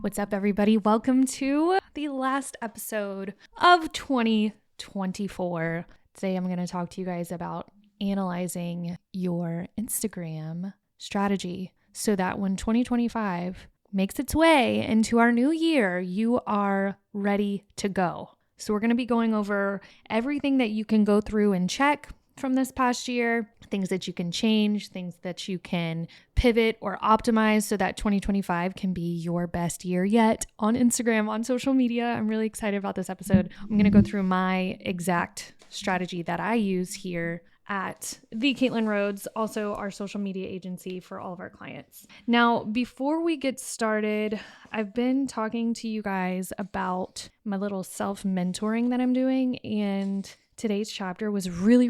What's up, everybody? Welcome to the last episode of 2024. Today, I'm going to talk to you guys about analyzing your Instagram strategy so that when 2025 makes its way into our new year, you are ready to go. So we're going to be going over everything that you can go through and check from this past year, things that you can change, things that you can pivot or optimize so that 2025 can be your best year yet on Instagram, on social media. I'm really excited about this episode. I'm going to go through my exact strategy that I use here at the Caitlin Rhodes, also our social media agency for all of our clients. Now, before we get started, I've been talking to you guys about my little self-mentoring that I'm doing, and today's chapter was really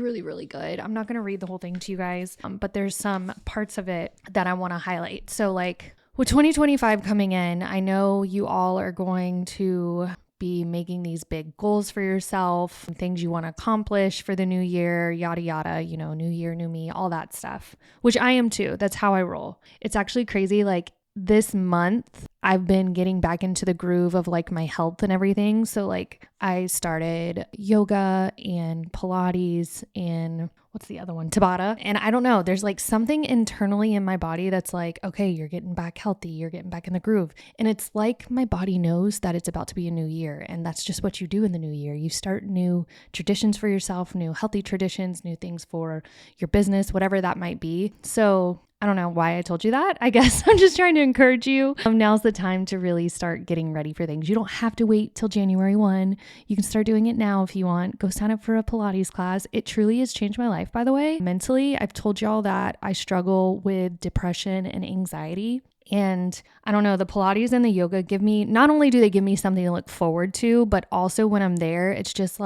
good. I'm not going to read the whole thing to you guys, but there's some parts of it that I want to highlight. So with 2025 coming in, I know you all are going to be making these big goals for yourself, things you want to accomplish for the new year, yada, yada, new year, new me, all that stuff, which I am too. That's how I roll. It's actually crazy. This month, I've been getting back into the groove of my health and everything. So I started yoga and Pilates and what's the other one? Tabata. And I don't know, there's something internally in my body that's okay, you're getting back healthy. You're getting back in the groove. And it's my body knows that it's about to be a new year. And that's just what you do in the new year. You start new traditions for yourself, new healthy traditions, new things for your business, whatever that might be. So I don't know why I told you that. I guess I'm just trying to encourage you. Now's the time to really start getting ready for things. You don't have to wait till January 1. You can start doing it now if you want. Go sign up for a Pilates class. It truly has changed my life, by the way. Mentally, I've told y'all that I struggle with depression and anxiety. And I don't know, the Pilates and the yoga not only do they give me something to look forward to, but also when I'm there, it's just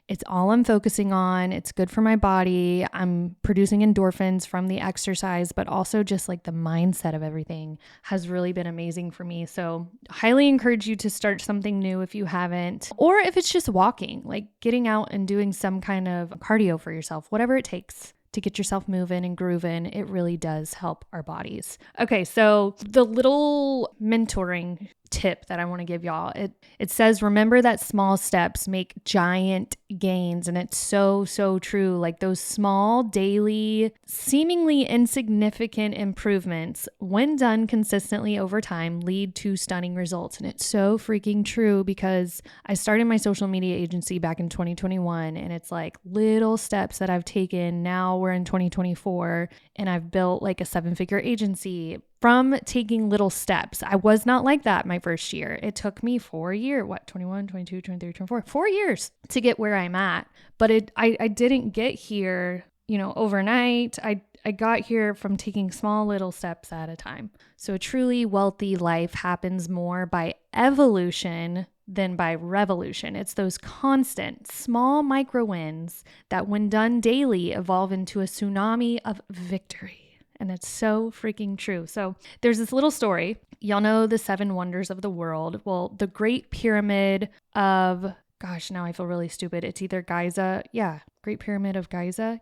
it's all I'm focusing on. It's good for my body. I'm producing endorphins from the exercise, but also just the mindset of everything has really been amazing for me. So highly encourage you to start something new if you haven't, or if it's just walking, getting out and doing some kind of cardio for yourself, whatever it takes to get yourself moving and grooving. It really does help our bodies. Okay, so the little mentoring tip that I want to give y'all, it says, remember that small steps make giant gains. And it's so true. Those small daily, seemingly insignificant improvements, when done consistently over time, lead to stunning results. And it's so freaking true, because I started my social media agency back in 2021, and it's little steps that I've taken. Now we're in 2024 and I've built a 7-figure agency from taking little steps. I was not like that my first year. It took me 4 years, 21, 22, 23, 24, 4 years to get where I'm at. But I didn't get here, overnight. I got here from taking small little steps at a time. So a truly wealthy life happens more by evolution than by revolution. It's those constant small micro wins that, when done daily, evolve into a tsunami of victory. And it's so freaking true. So there's this little story. Y'all know the 7 wonders of the world. Well, the Great Pyramid of, gosh, now I feel really stupid. It's either Giza. Yeah, Great Pyramid of Giza.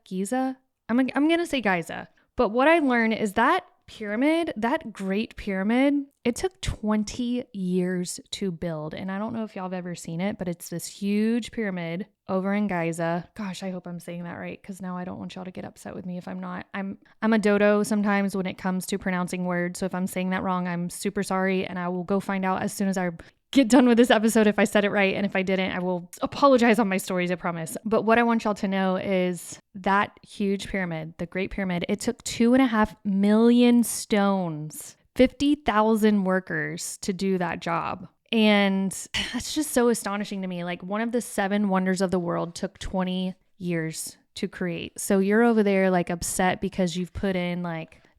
I'm going to say Giza. But what I learned is that pyramid, that Great Pyramid, it took 20 years to build. And I don't know if y'all have ever seen it, but it's this huge pyramid over in Giza. Gosh, I hope I'm saying that right, because now I don't want y'all to get upset with me if I'm not. I'm a dodo sometimes when it comes to pronouncing words. So if I'm saying that wrong, I'm super sorry. And I will go find out as soon as I get done with this episode if I said it right. And if I didn't, I will apologize on my stories, I promise. But what I want y'all to know is that huge pyramid, the Great Pyramid, it took 2.5 million stones, 50,000 workers to do that job. And that's just so astonishing to me. One of the 7 wonders of the world took 20 years to create. So you're over there upset because you've put in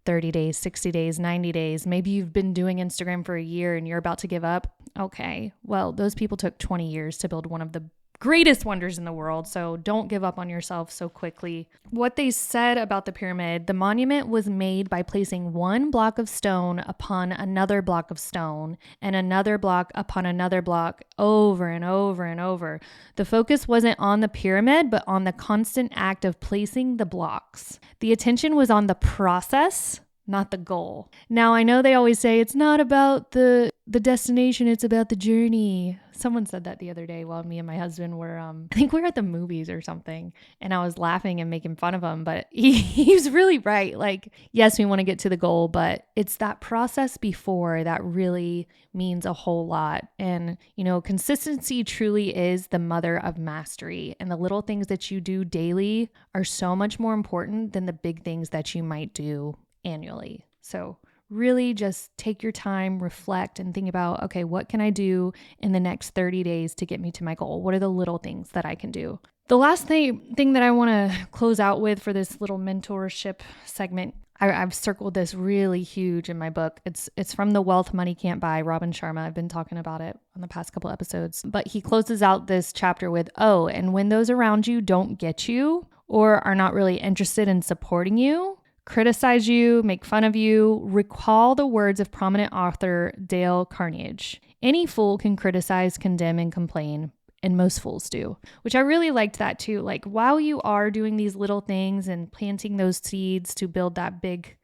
30 days, 60 days, 90 days. Maybe you've been doing Instagram for a year and you're about to give up. Okay, well, those people took 20 years to build one of the greatest wonders in the world. So don't give up on yourself so quickly. What they said about the pyramid, the monument was made by placing one block of stone upon another block of stone and another block upon another block over and over and over. The focus wasn't on the pyramid, but on the constant act of placing the blocks. The attention was on the process, not the goal. Now, I know they always say it's not about the the destination, it's about the journey. Someone said that the other day while me and my husband were, I think we were at the movies or something, and I was laughing and making fun of him, but he's really right. Like, yes, we want to get to the goal, but it's that process before that really means a whole lot. And, consistency truly is the mother of mastery, and the little things that you do daily are so much more important than the big things that you might do annually. So really just take your time, reflect, and think about, okay, what can I do in the next 30 days to get me to my goal? What are the little things that I can do? The last thing that I want to close out with for this little mentorship segment, I've circled this really huge in my book. It's from The Wealth Money Can't Buy, Robin Sharma. I've been talking about it on the past couple episodes, but he closes out this chapter with, and when those around you don't get you or are not really interested in supporting you, criticize you, make fun of you, recall the words of prominent author Dale Carnegie. Any fool can criticize, condemn, and complain, and most fools do, which I really liked that too. Like, while you are doing these little things and planting those seeds to build that big,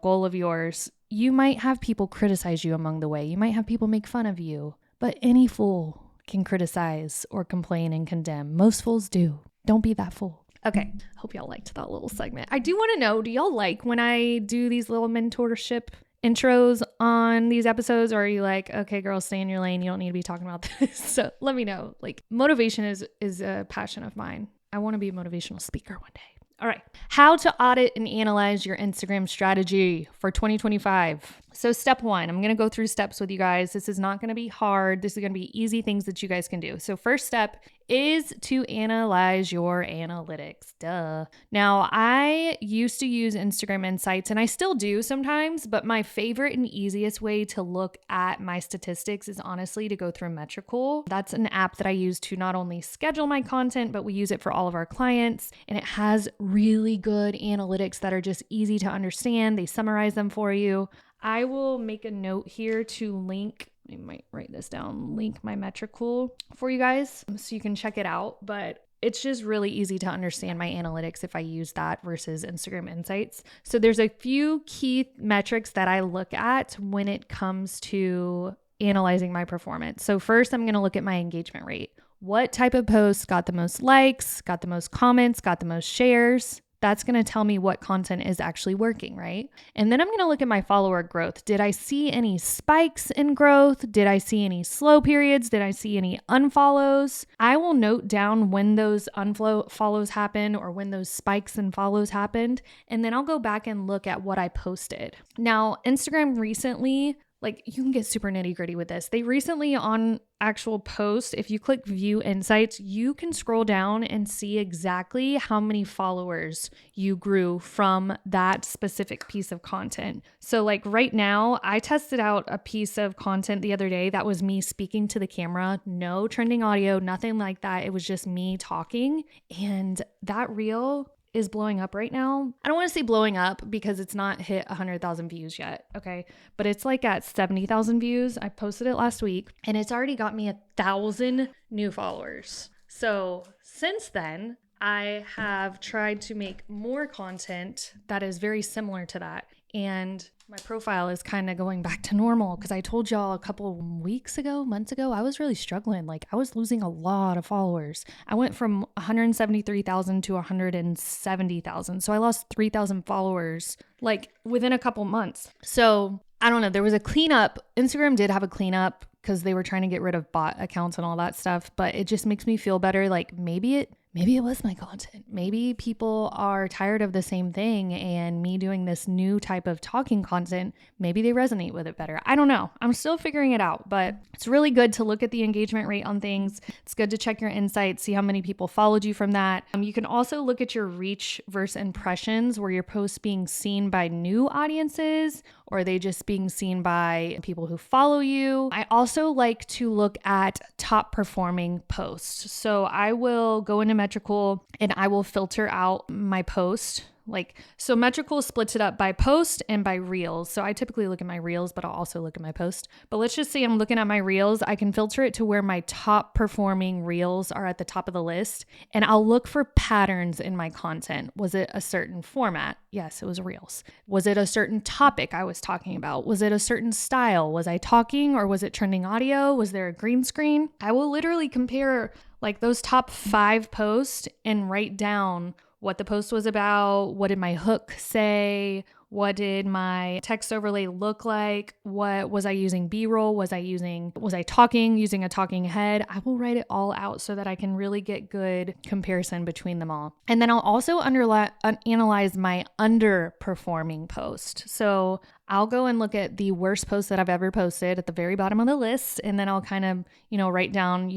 goal of yours, you might have people criticize you along the way. You might have people make fun of you, but any fool can criticize or complain and condemn. Most fools do. Don't be that fool. Okay, hope y'all liked that little segment. I do want to know, do y'all like when I do these little mentorship intros on these episodes, or are you like, okay, girl, stay in your lane, you don't need to be talking about this? So let me know. Like, motivation is a passion of mine. I want to be a motivational speaker one day. All right, how to audit and analyze your Instagram strategy for 2025. So step one, I'm going to go through steps with you guys. This is not going to be hard. This is going to be easy things that you guys can do. So first step is to analyze your analytics. Duh. Now, I used to use Instagram Insights, and I still do sometimes, but my favorite and easiest way to look at my statistics is honestly to go through Metricool. That's an app that I use to not only schedule my content, but we use it for all of our clients, and it has really good analytics that are just easy to understand. They summarize them for you. I will make a note here to link, I might write this down, link my Metricool for you guys so you can check it out. But it's just really easy to understand my analytics if I use that versus Instagram Insights. So there's a few key metrics that I look at when it comes to analyzing my performance. So first, I'm going to look at my engagement rate. What type of posts got the most likes, got the most comments, got the most shares? That's going to tell me what content is actually working, right? And then I'm going to look at my follower growth. Did I see any spikes in growth? Did I see any slow periods? Did I see any unfollows? I will note down when those unfollows happen or when those spikes and follows happened. And then I'll go back and look at what I posted. Now, Instagram recently, like, you can get super nitty gritty with this. They recently on actual post, if you click view insights, you can scroll down and see exactly how many followers you grew from that specific piece of content. So like right now, I tested out a piece of content the other day that was me speaking to the camera, no trending audio, nothing like that. It was just me talking, and that reel is blowing up right now. I don't want to say blowing up because it's not hit 100,000 views yet, okay? But it's like at 70,000 views. I posted it last week, and it's already got me 1,000 new followers. So since then, I have tried to make more content that is very similar to that. And my profile is kind of going back to normal because I told y'all a couple months ago, I was really struggling. Like, I was losing a lot of followers. I went from 173,000 to 170,000. So I lost 3,000 followers like within a couple months. So I don't know. There was a cleanup. Instagram did have a cleanup because they were trying to get rid of bot accounts and all that stuff. But it just makes me feel better. Like maybe it was my content. Maybe people are tired of the same thing, and me doing this new type of talking content, maybe they resonate with it better. I don't know. I'm still figuring it out, but it's really good to look at the engagement rate on things. It's good to check your insights, see how many people followed you from that. You can also look at your reach versus impressions. Were your posts being seen by new audiences, or are they just being seen by people who follow you? I also like to look at top performing posts. So I will go into Metricool and I will filter out my post, Like, Symmetrical splits it up by post and by reels. So I typically look at my reels, but I'll also look at my post. But let's just say I'm looking at my reels. I can filter it to where my top performing reels are at the top of the list. And I'll look for patterns in my content. Was it a certain format? Yes, it was reels. Was it a certain topic I was talking about? Was it a certain style? Was I talking or was it trending audio? Was there a green screen? I will literally compare like those top 5 posts and write down what the post was about, what did my hook say, what did my text overlay look like, what was I using B-roll, was I talking using a talking head. I will write it all out so that I can really get good comparison between them all. And then I'll also analyze my underperforming post. So I'll go and look at the worst post that I've ever posted at the very bottom of the list, and then I'll kind of, write down,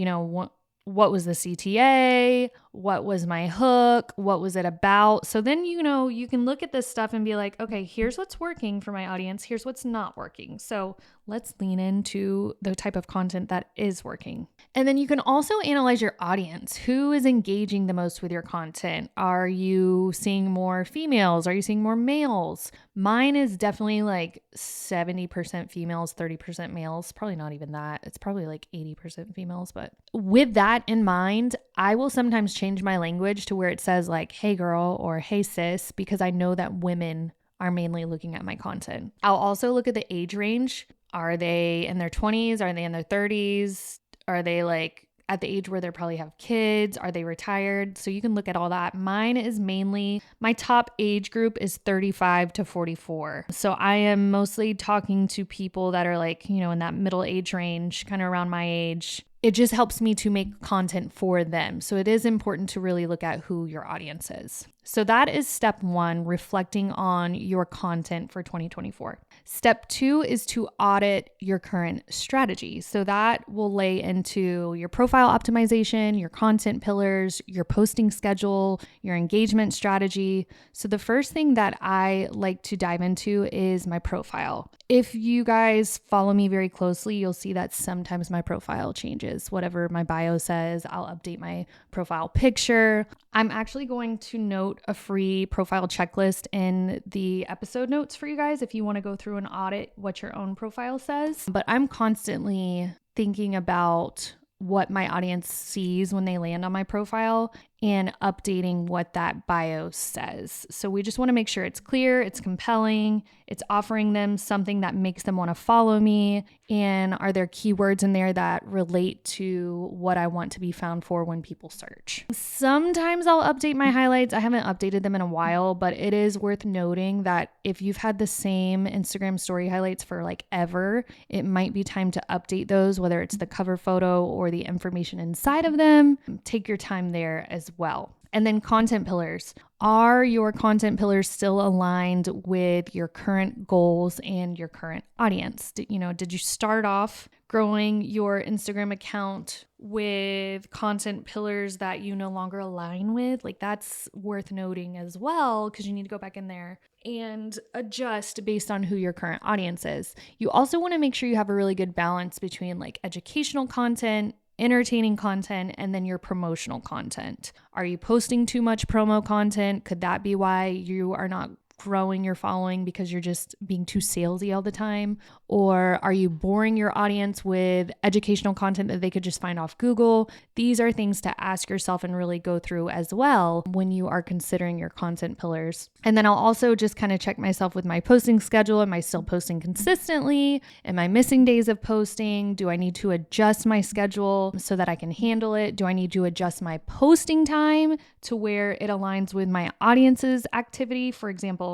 what was the CTA? What was my hook? What was it about? So then, you can look at this stuff and be like, okay, here's what's working for my audience. Here's what's not working. So let's lean into the type of content that is working. And then you can also analyze your audience. Who is engaging the most with your content? Are you seeing more females? Are you seeing more males? Mine is definitely like 70% females, 30% males. Probably not even that. It's probably like 80% females. But with that in mind, I will sometimes change my language to where it says like, hey girl or hey sis, because I know that women are mainly looking at my content. I'll also look at the age range. Are they in their 20s? Are they in their 30s? Are they like at the age where they probably have kids? Are they retired? So you can look at all that. Mine is mainly, my top age group is 35 to 44. So I am mostly talking to people that are like, in that middle age range, kind of around my age. It just helps me to make content for them. So it is important to really look at who your audience is. So that is step 1, reflecting on your content for 2024. Step 2 is to audit your current strategy. So that will lay into your profile optimization, your content pillars, your posting schedule, your engagement strategy. So the first thing that I like to dive into is my profile. If you guys follow me very closely, you'll see that sometimes my profile changes. Whatever my bio says, I'll update my profile picture. I'm actually going to note a free profile checklist in the episode notes for you guys if you want to go through and audit what your own profile says. But I'm constantly thinking about what my audience sees when they land on my profile and updating what that bio says. So we just want to make sure it's clear, it's compelling, it's offering them something that makes them want to follow me, and are there keywords in there that relate to what I want to be found for when people search. Sometimes I'll update my highlights. I haven't updated them in a while, but it is worth noting that if you've had the same Instagram story highlights for like ever, it might be time to update those, whether it's the cover photo or the information inside of them. Take your time there as well. And then content pillars. Are your content pillars still aligned with your current goals and your current audience? Did you start off growing your Instagram account with content pillars that you no longer align with? Like, that's worth noting as well, because you need to go back in there and adjust based on who your current audience is. You also want to make sure you have a really good balance between like educational content, entertaining content, and then your promotional content. Are you posting too much promo content? Could that be why you are not growing your following, because you're just being too salesy all the time? Or are you boring your audience with educational content that they could just find off Google? These are things to ask yourself and really go through as well when you are considering your content pillars. And then I'll also just kind of check myself with my posting schedule. Am I still posting consistently? Am I missing days of posting? Do I need to adjust my schedule so that I can handle it? Do I need to adjust my posting time to where it aligns with my audience's activity? For example,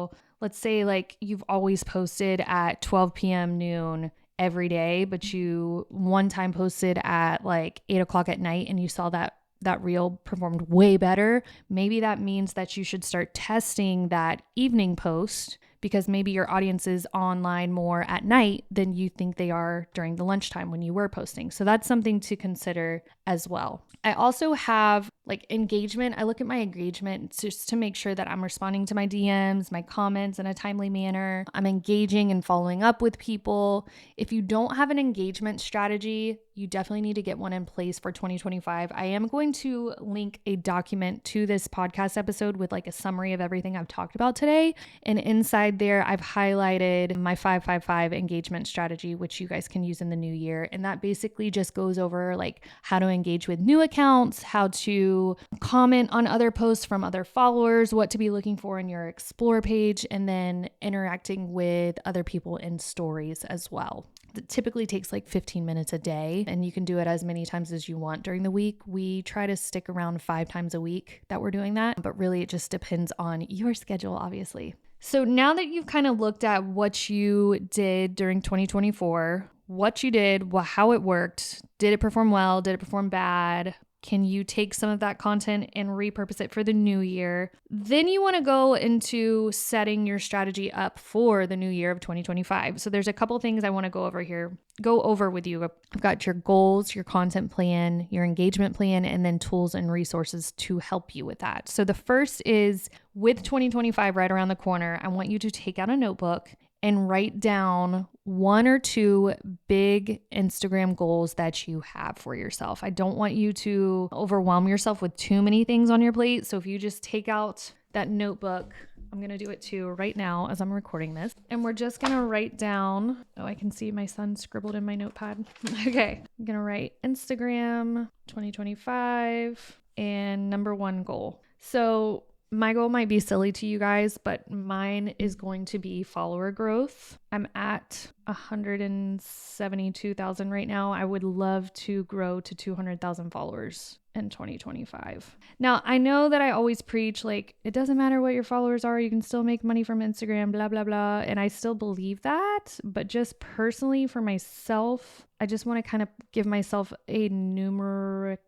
let's say like you've always posted at 12 p.m. noon every day, but you one time posted at like 8 o'clock at night and you saw that reel performed way better. Maybe that means that you should start testing that evening post, because maybe your audience is online more at night than you think they are during the lunchtime when you were posting. So that's something to consider as well. I also have Like engagement, I look at my engagement just to make sure that I'm responding to my DMs, my comments in a timely manner. I'm engaging and following up with people. If you don't have an engagement strategy, you definitely need to get one in place for 2025. I am going to link a document to this podcast episode with like a summary of everything I've talked about today. And inside there, I've highlighted my 555 engagement strategy, which you guys can use in the new year. And that basically just goes over like how to engage with new accounts, how to comment on other posts from other followers, what to be looking for in your explore page, and then interacting with other people in stories as well. It typically takes like 15 minutes a day, and you can do it as many times as you want during the week. We try to stick around 5 times a week that we're doing that, but really it just depends on your schedule, obviously. So now that you've kind of looked at what you did during 2024, what you did, how it worked, did it perform well, did it perform bad? Can you take some of that content and repurpose it for the new year? Then you want to go into setting your strategy up for the new year of 2025. So there's a couple things I want to go over with you. I've got your goals, your content plan, your engagement plan, and then tools and resources to help you with that. So the first is with 2025 right around the corner, I want you to take out a notebook and write down 1 or 2 big Instagram goals that you have for yourself. I don't want you to overwhelm yourself with too many things on your plate. So if you just take out that notebook, I'm going to do it too right now as I'm recording this. And we're just going to write down, I can see my son scribbled in my notepad. Okay, I'm going to write Instagram 2025 and number 1 goal. So my goal might be silly to you guys, but mine is going to be follower growth. I'm at 172,000 right now. I would love to grow to 200,000 followers in 2025. Now, I know that I always preach like, it doesn't matter what your followers are, you can still make money from Instagram, blah, blah, blah. And I still believe that. But just personally for myself, I just want to kind of give myself a numeral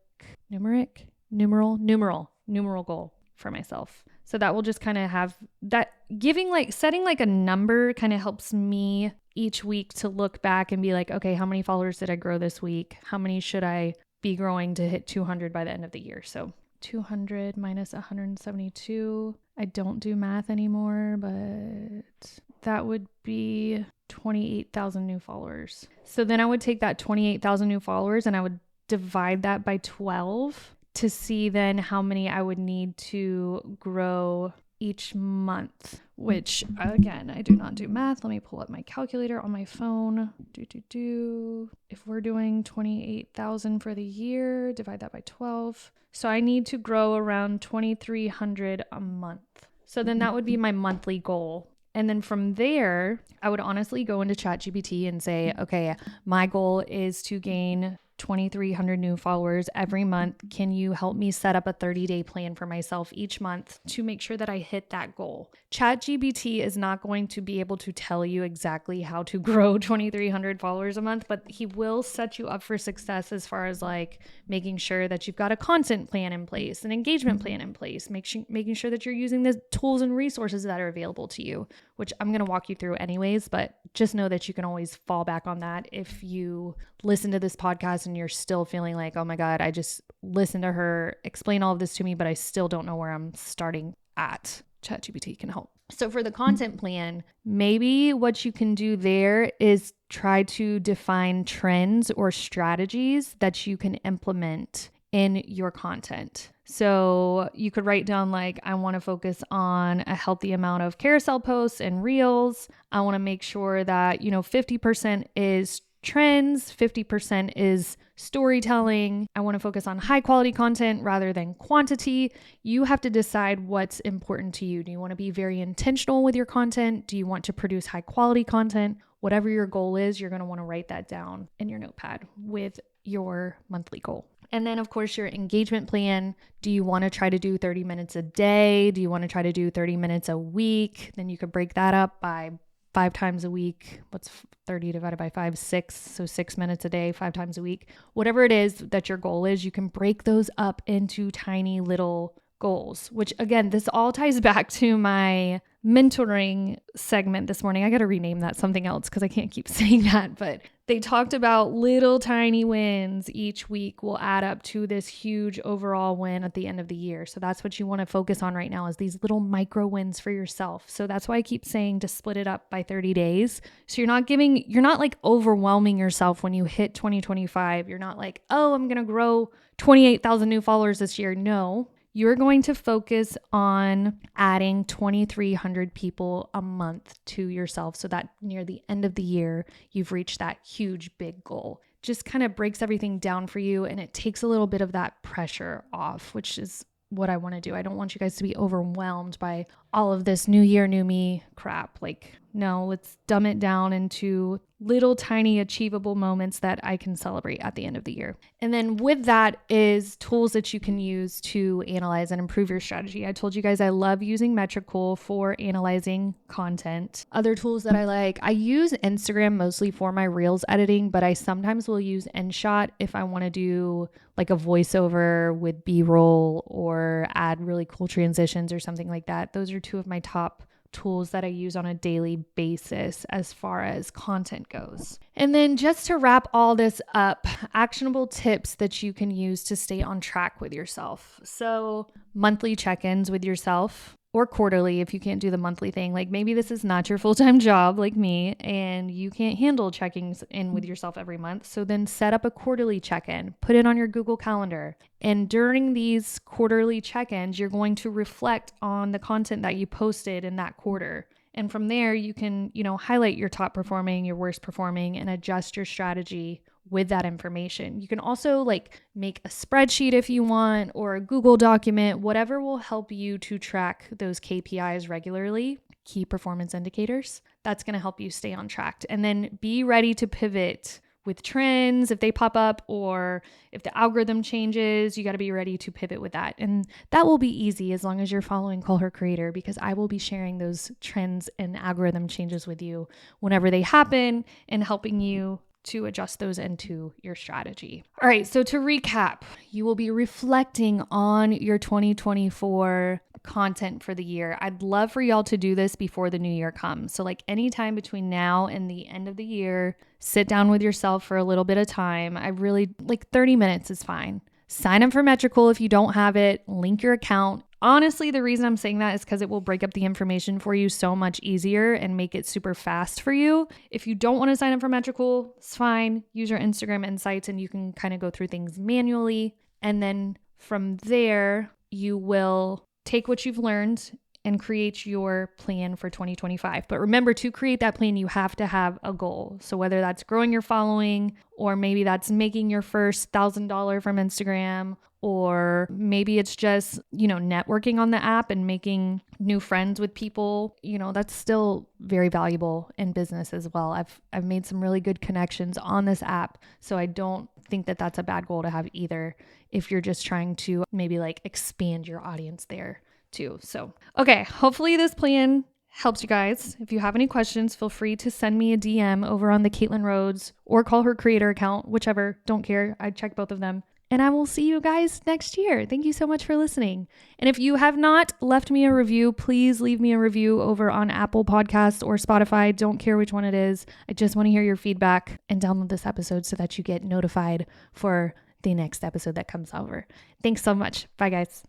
goal for myself. So that will just kind of have that setting like a number kind of helps me each week to look back and be like, okay, how many followers did I grow this week? How many should I be growing to hit 200 by the end of the year? So 200 minus 172. I don't do math anymore, but that would be 28,000 new followers. So then I would take that 28,000 new followers and I would divide that by 12 to see then how many I would need to grow each month, which again, I do not do math. Let me pull up my calculator on my phone. If we're doing 28,000 for the year, divide that by 12. So I need to grow around 2,300 a month. So then that would be my monthly goal. And then from there, I would honestly go into ChatGPT and say, okay, my goal is to gain 2,300 new followers every month. Can you help me set up a 30-day plan for myself each month to make sure that I hit that goal? ChatGPT is not going to be able to tell you exactly how to grow 2,300 followers a month, but he will set you up for success as far as like making sure that you've got a content plan in place, an engagement plan in place, making sure that you're using the tools and resources that are available to you, which I'm going to walk you through anyways, but just know that you can always fall back on that if you listen to this podcast and you're still feeling like, oh my God, I just listened to her explain all of this to me, but I still don't know where I'm starting at. ChatGPT can help. So for the content plan, maybe what you can do there is try to define trends or strategies that you can implement in your content. So you could write down like, I want to focus on a healthy amount of carousel posts and reels. I want to make sure that, 50% is trends, 50% is storytelling. I want to focus on high quality content rather than quantity. You have to decide what's important to you. Do you want to be very intentional with your content? Do you want to produce high quality content? Whatever your goal is, you're going to want to write that down in your notepad with your monthly goal. And then, of course, your engagement plan. Do you want to try to do 30 minutes a day? Do you want to try to do 30 minutes a week? Then you could break that up by 5 times a week. What's 30 divided by 5? 6. So 6 minutes a day, 5 times a week. Whatever it is that your goal is, you can break those up into tiny little goals, which again, this all ties back to my mentoring segment this morning. I got to rename that something else because I can't keep saying that, but they talked about little tiny wins each week will add up to this huge overall win at the end of the year. So that's what you want to focus on right now, is these little micro wins for yourself. So that's why I keep saying to split it up by 30 days. So you're not like overwhelming yourself when you hit 2025. You're not like, oh, I'm going to grow 28,000 new followers this year. No. You're going to focus on adding 2,300 people a month to yourself so that near the end of the year, you've reached that huge, big goal. Just kind of breaks everything down for you, and it takes a little bit of that pressure off, which is what I want to do. I don't want you guys to be overwhelmed by all of this new year, new me crap. Like, no, let's dumb it down into little tiny achievable moments that I can celebrate at the end of the year. And then with that is tools that you can use to analyze and improve your strategy. I told you guys I love using Metricool for analyzing content. Other tools that I use Instagram mostly for my Reels editing, but I sometimes will use InShot if I want to do like a voiceover with B-roll or add really cool transitions or something like that. Those are two of my top tools that I use on a daily basis as far as content goes. And then just to wrap all this up, actionable tips that you can use to stay on track with yourself. So monthly check-ins with yourself, or quarterly if you can't do the monthly thing. Like maybe this is not your full-time job like me and you can't handle checking in with yourself every month. So then set up a quarterly check-in, put it on your Google Calendar. And during these quarterly check-ins, you're going to reflect on the content that you posted in that quarter. And from there, you can, highlight your top performing, your worst performing, and adjust your strategy with that information. You can also make a spreadsheet if you want, or a Google document, whatever will help you to track those KPIs regularly, key performance indicators. That's going to help you stay on track. And then be ready to pivot with trends if they pop up, or if the algorithm changes, you got to be ready to pivot with that. And that will be easy as long as you're following Call Her Creator, because I will be sharing those trends and algorithm changes with you whenever they happen and helping you to adjust those into your strategy. All right, so to recap, you will be reflecting on your 2024 content for the year. I'd love for y'all to do this before the new year comes. So anytime between now and the end of the year, sit down with yourself for a little bit of time. 30 minutes is fine. Sign up for Metricool if you don't have it, link your account. Honestly, the reason I'm saying that is because it will break up the information for you so much easier and make it super fast for you. If you don't want to sign up for Metricool, it's fine. Use your Instagram insights and you can kind of go through things manually. And then from there, you will take what you've learned and create your plan for 2025. But remember, to create that plan, you have to have a goal. So whether that's growing your following, or maybe that's making your first $1,000 from Instagram, or maybe it's just, networking on the app and making new friends with people, that's still very valuable in business as well. I've made some really good connections on this app. So I don't think that that's a bad goal to have either, if you're just trying to maybe expand your audience there too. So, okay, hopefully this plan helps you guys. If you have any questions, feel free to send me a DM over on the Caitlin Rhodes or Call Her Creator account, whichever, don't care. I check both of them. And I will see you guys next year. Thank you so much for listening. And if you have not left me a review, please leave me a review over on Apple Podcasts or Spotify. Don't care which one it is. I just want to hear your feedback, and download this episode so that you get notified for the next episode that comes over. Thanks so much. Bye, guys.